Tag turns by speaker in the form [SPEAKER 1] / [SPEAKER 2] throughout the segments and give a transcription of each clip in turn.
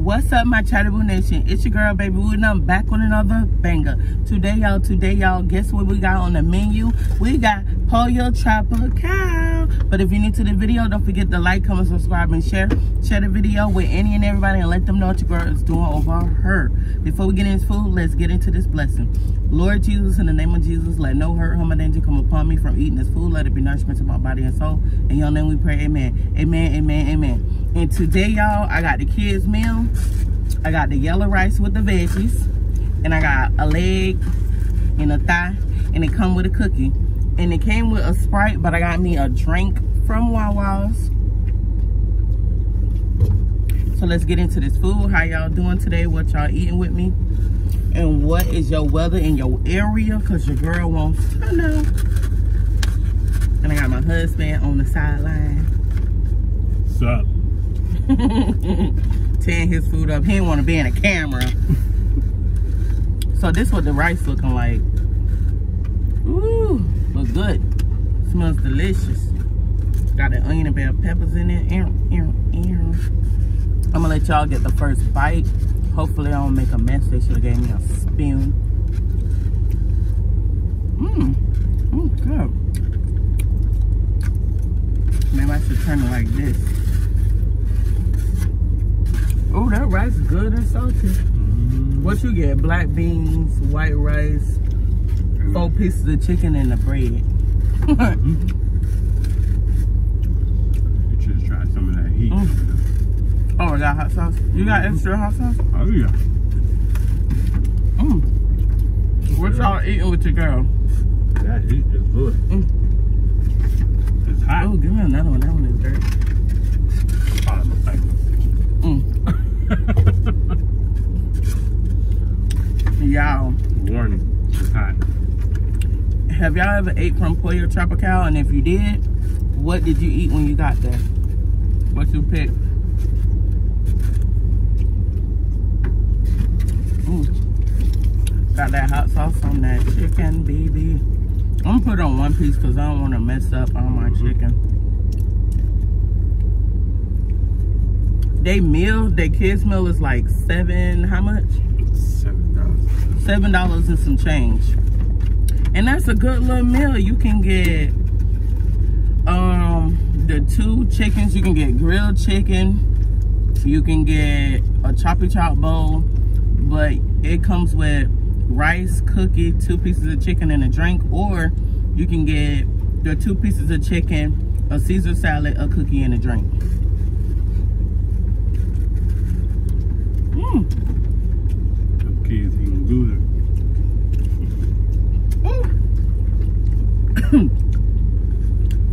[SPEAKER 1] What's up, my Chattable Nation? It's your girl, Baby Wood, and I'm back on another banger. Today, y'all, guess what we got on the menu? We got Pollo Tropical. But if you're new to the video, don't forget to like, comment, subscribe, and share. Share the video with any and everybody and let them know what your girl is doing over her. Before we get into food, let's get into this blessing. Lord Jesus, in the name of Jesus, let no hurt, harm, or danger come upon me from eating this food. Let it be nourishment to my body and soul. In your name we pray, amen. Amen, amen, amen. And today, y'all, I got the kids' meal. I got the yellow rice with the veggies. And I got a leg and a thigh. And it come with a cookie. And it came with a Sprite, but I got me a drink from Wawa's. So let's get into this food. How y'all doing today? What y'all eating with me? And what is your weather in your area? Because your girl wants to know. And I got my husband on the sideline.
[SPEAKER 2] What's up?
[SPEAKER 1] Tearing his food up. He didn't want to be in a camera. So this is what the rice looking like. Ooh, look good. Smells delicious. Got the onion and bell peppers in it. I'm gonna let y'all get the first bite. Hopefully I don't make a mess. They should have gave me a spoon. Good. Maybe I should turn it like this. Oh, that rice is good and salty. What you get? Black beans, white rice, 4 pieces of chicken, and the bread.
[SPEAKER 2] You just try some of that heat.
[SPEAKER 1] Oh, I got hot sauce. You got extra hot sauce?
[SPEAKER 2] Oh, yeah.
[SPEAKER 1] What y'all eating with your girl?
[SPEAKER 2] That heat is good. It's hot.
[SPEAKER 1] Oh, give me another one. That one is dirty. Y'all,
[SPEAKER 2] warning, it's hot.
[SPEAKER 1] Have y'all ever ate from Pollo Tropical? And if you did, what did you eat when you got there? What you picked? Got that hot sauce on that chicken, baby. I'm gonna put it on 1 piece because I don't want to mess up all my chicken. They kids meal is like how much? $7 and some change. And that's a good little meal. You can get the 2 chickens. You can get grilled chicken. You can get a choppy chop bowl. But it comes with rice, cookie, 2 pieces of chicken, and a drink. Or you can get the 2 pieces of chicken, a Caesar salad, a cookie, and a drink.
[SPEAKER 2] Them kids eating good.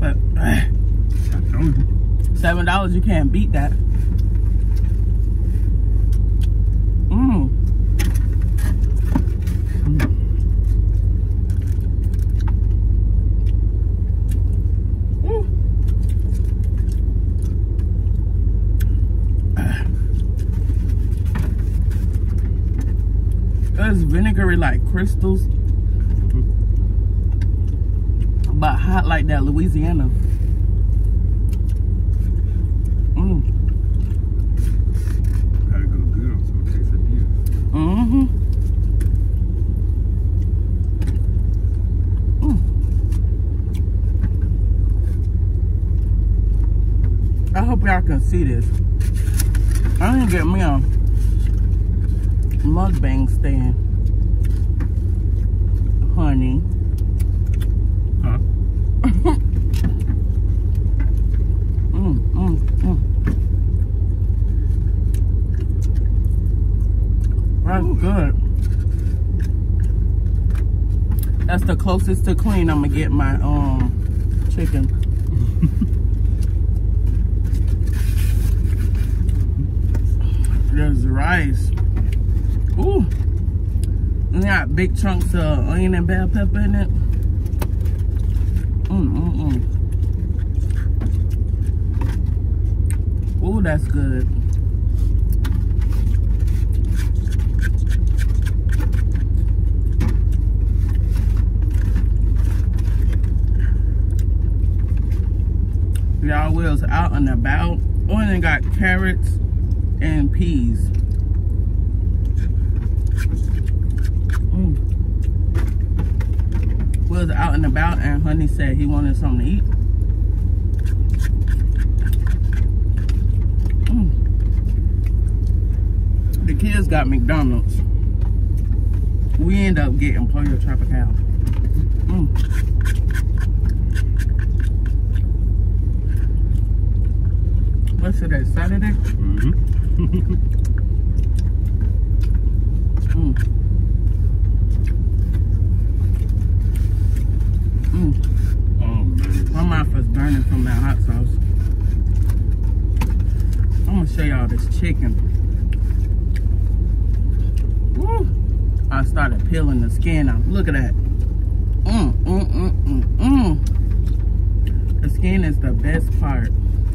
[SPEAKER 1] But $7, you can't beat that. It's vinegary like crystals, but hot like that Louisiana.
[SPEAKER 2] Gotta go good on some quesadillas.
[SPEAKER 1] I hope y'all can see this. I didn't get me a Mukbang stand. Honey.
[SPEAKER 2] Huh?
[SPEAKER 1] That's good. That's the closest to clean I'm gonna get my chicken. There's rice. Ooh. And got big chunks of onion and bell pepper in it. Ooh, that's good. Y'all was out and about. Oh, and it got carrots and peas. was out and about and Honey said he wanted something to eat. The kids got McDonald's. We end up getting Pollo Tropical. What's today? Saturday?
[SPEAKER 2] Oh man.
[SPEAKER 1] My mouth is burning from that hot sauce. I'm gonna show y'all this chicken. Woo. I started peeling the skin off. Look at that. The skin is the best part.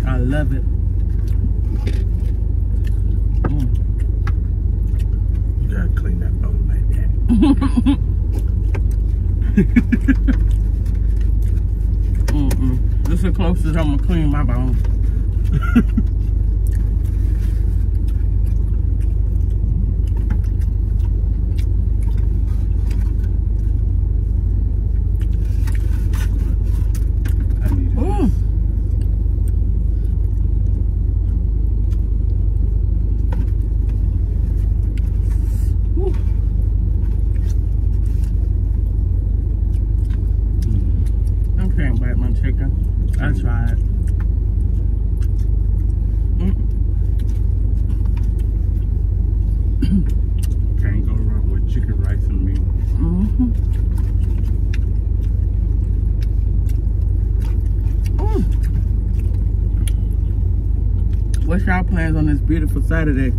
[SPEAKER 1] I love it.
[SPEAKER 2] You gotta clean that bone like that.
[SPEAKER 1] This is the closest I'm gonna clean my bone. I tried.
[SPEAKER 2] Can't go wrong with chicken, rice, and meat.
[SPEAKER 1] What's y'all plans on this beautiful Saturday?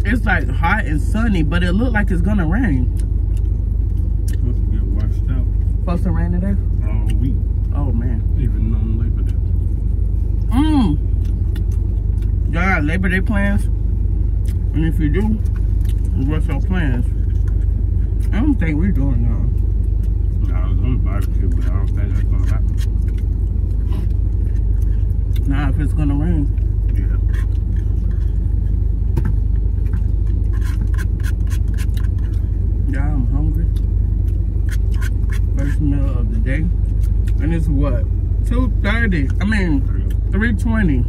[SPEAKER 1] It's like hot and sunny, but it looked like it's gonna rain.
[SPEAKER 2] Supposed to get washed out.
[SPEAKER 1] Supposed to rain today?
[SPEAKER 2] All week.
[SPEAKER 1] Oh man.
[SPEAKER 2] Even on Labor Day.
[SPEAKER 1] Y'all got Labor Day plans? And if you do, what's your plans? I don't think we're doing that.
[SPEAKER 2] No, I was on the barbecue, but I don't think that's gonna happen.
[SPEAKER 1] Nah, if it's gonna rain.
[SPEAKER 2] Yeah.
[SPEAKER 1] Yeah, I'm hungry. First meal of the day. And it's what? 2:30. I mean, 3:20.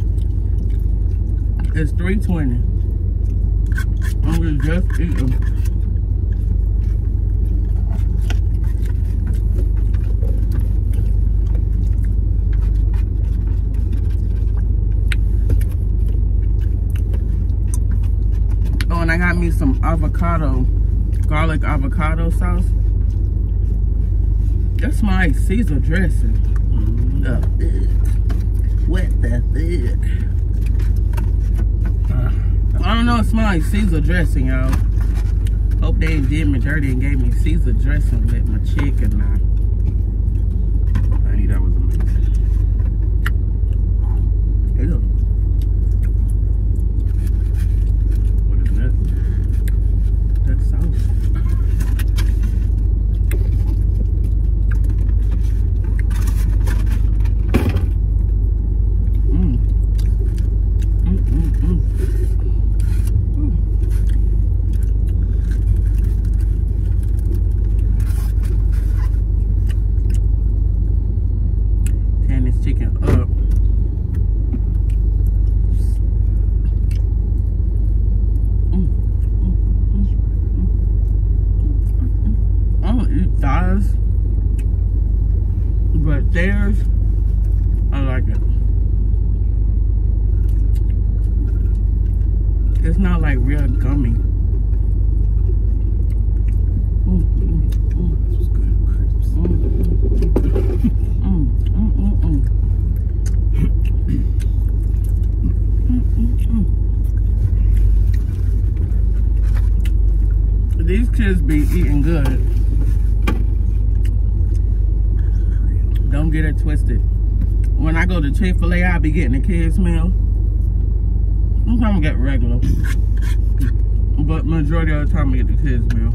[SPEAKER 1] It's 3:20. And we just eating. Oh, and I got me some avocado, garlic avocado sauce. That smells like Caesar dressing. What the fuck? I don't know, it smells like Caesar dressing, y'all. Hope they ain't did me dirty and gave me Caesar dressing with my chicken now.
[SPEAKER 2] I knew that was amazing.
[SPEAKER 1] Ew.
[SPEAKER 2] What is that?
[SPEAKER 1] That's sauce. Chicken up. I don't eat thighs, but theirs, I like it. It's not like real gummy.
[SPEAKER 2] This was good crisps.
[SPEAKER 1] These kids be eating good. Don't get it twisted. When I go to Chick-fil-A, I be getting a kids meal. Sometimes I get regular, but majority of the time I get the kids meal.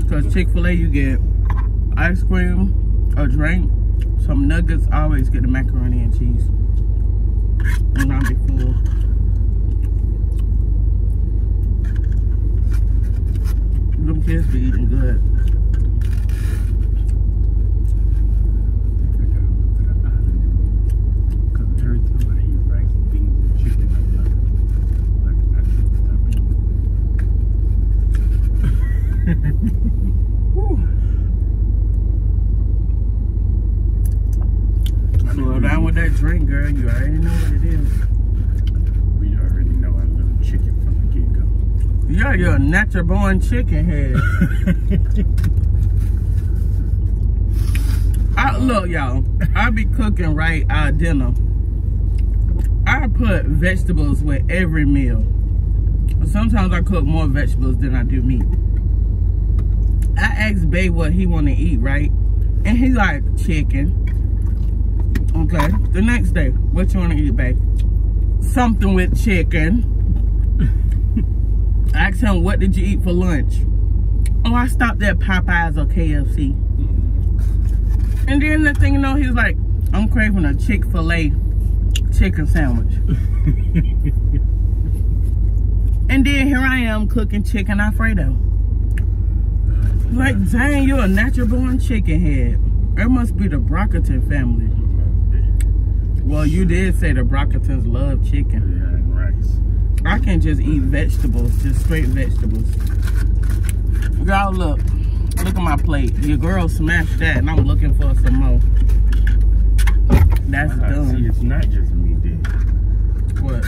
[SPEAKER 1] Because Chick-fil-A, you get ice cream, a drink, some nuggets. I always get the macaroni and cheese. And I'll be full. Them kids be eating good.
[SPEAKER 2] Because every time I eat rice, beans, and chicken, I love it. Like, I can't stop eating.
[SPEAKER 1] Slow down with that drink, girl. You already know what it is.
[SPEAKER 2] We already know I love chicken from the get-go.
[SPEAKER 1] Yeah, you're a natural born chicken head. Look, y'all. I be cooking our dinner. I put vegetables with every meal. Sometimes I cook more vegetables than I do meat. I asked Babe what he want to eat, right? And he like, chicken. Okay. The next day, what you want to eat, Babe? Something with chicken. I asked him, what did you eat for lunch? Oh, I stopped at Popeyes or KFC. And then the thing, you know, he's like, I'm craving a Chick-fil-A chicken sandwich. And then here I am cooking chicken Alfredo. Like, dang, you're a natural born chicken head. It must be the Brockington family. Well, you did say the Brockingtons love chicken.
[SPEAKER 2] Yeah, and rice.
[SPEAKER 1] I can just eat vegetables, just straight vegetables. Y'all look at my plate. Your girl smashed that, and I'm looking for some more. That's done.
[SPEAKER 2] See, it's not just me, dude.
[SPEAKER 1] What?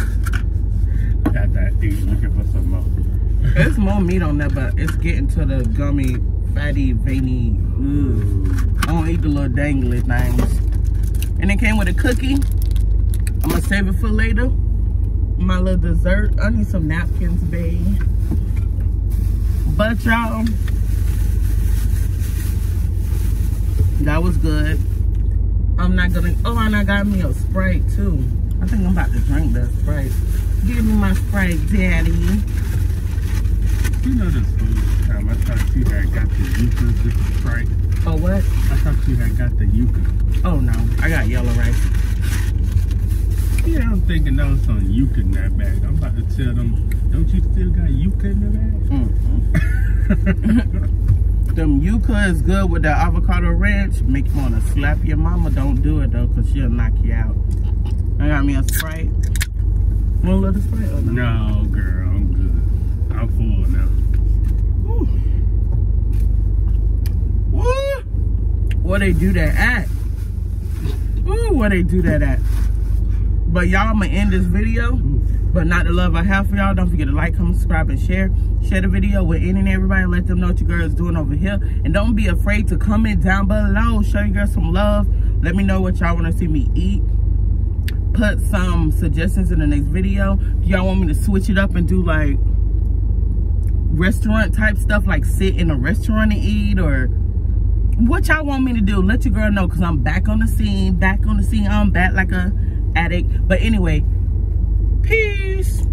[SPEAKER 2] Got that thing looking for some more.
[SPEAKER 1] There's more meat on there, but it's getting to the gummy, fatty, veiny. Ugh. I don't eat the little dangly things. And it came with a cookie. I'm gonna save it for later. My little dessert. I need some napkins, babe. But y'all, that was good. I'm not gonna, oh, and I got me a Sprite too. I think I'm about to drink that Sprite. Give me my Sprite, daddy.
[SPEAKER 2] You know this whole time I thought you had got the Yuka with the Sprite.
[SPEAKER 1] Oh, what?
[SPEAKER 2] I thought you had got the Yuka.
[SPEAKER 1] Oh, no. I got yellow rice.
[SPEAKER 2] Yeah, I'm thinking that was some Yuka in that bag. I'm about to tell them, don't you still got Yuka in the bag?
[SPEAKER 1] Them Yuka is good with the avocado ranch. Make you want to slap your mama. Don't do it, though, because she'll knock you out. I got me a Sprite. Want a little Sprite or no?
[SPEAKER 2] No, girl. I'm good. I'm full now.
[SPEAKER 1] Woo! Where they do that at? Ooh, where they do that at? But y'all, I'ma end this video. But not the love I have for y'all. Don't forget to like, comment, subscribe, and share. Share the video with any and everybody. Let them know what your girl is doing over here. And don't be afraid to comment down below. Show your girl some love. Let me know what y'all want to see me eat. Put some suggestions in the next video. Do y'all want me to switch it up and do like restaurant type stuff? Like sit in a restaurant and eat, or what y'all want me to do? Let your girl know, because I'm back on the scene. I'm back like a addict. But anyway, peace.